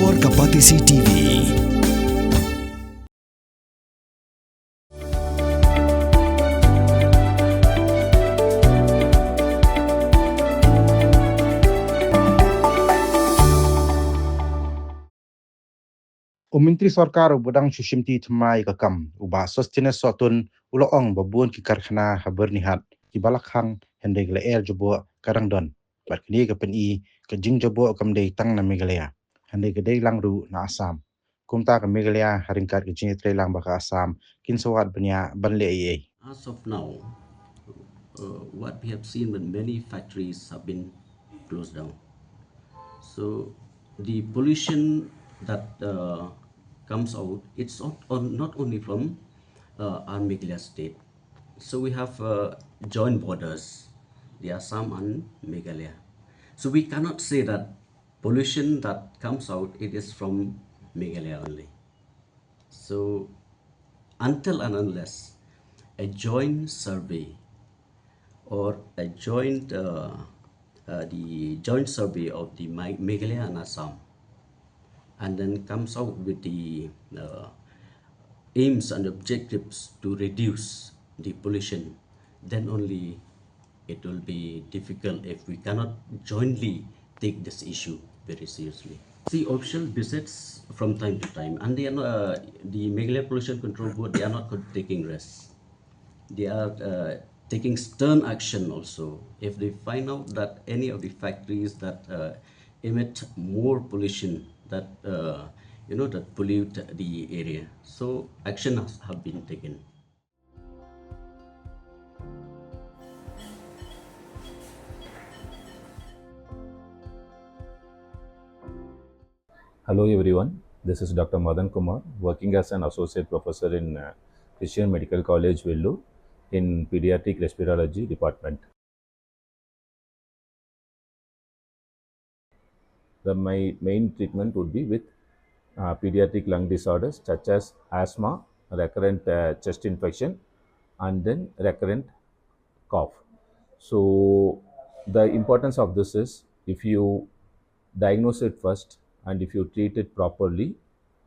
Warga Patisi TV. Myntri Sarkar budang Shushimti Thamai Kakam, Uba Sostines Sotun, Uloong Babun ki Karkhana Byrnihat, ki Khang, Lyer Jaboh Karangdon, Barkini Kapeni, Kajing Jaboh Kamde Tang na Meghalaya, Gede Langru na Assam. Kumta ka Meghalaya haringkat Kajing Lang baka Assam, Kinsawat Banya Banle. As of now, what we have seen that many factories have been closed down. So the pollution that comes out, it's not only from our Meghalaya state. So we have joint borders, the Assam and Meghalaya. So we cannot say that pollution that comes out, it is from Meghalaya only. So until and unless a joint survey or a the joint survey of the Meghalaya and Assam, and then comes out with the aims and objectives to reduce the pollution, then only it will be difficult if we cannot jointly take this issue very seriously. See official visits from time to time, and they are not, the Meghalaya Pollution Control Board, they are not taking rest. They are taking stern action also if they find out that any of the factories that emit more pollution that that pollute the area, so action have been taken. Hello everyone, this is Dr. Madan Kumar, working as an associate professor in Christian Medical College, Vellore, in Pediatric Respirology Department. My main treatment would be with pediatric lung disorders such as asthma, recurrent chest infection, and then recurrent cough. So the importance of this is, if you diagnose it first and if you treat it properly,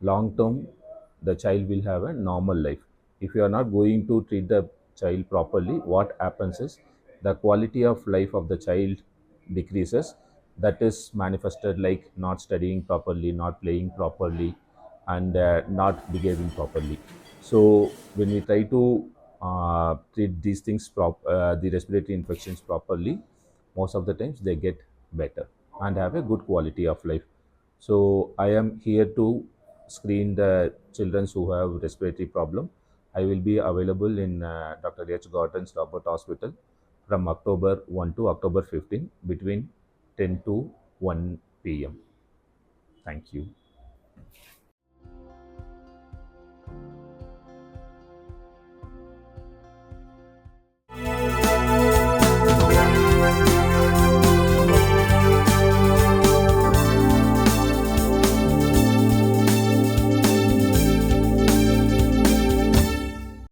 long term the child will have a normal life. If you are not going to treat the child properly, what happens is the quality of life of the child decreases. That is manifested like not studying properly, not playing properly, and not behaving properly. So when we try to treat these things, the respiratory infections properly, most of the times they get better and have a good quality of life. So I am here to screen the children who have respiratory problem. I will be available in Dr. H. Gordon's Robert Hospital from October 1 to October 15 between 10 to 1 p.m. Thank you.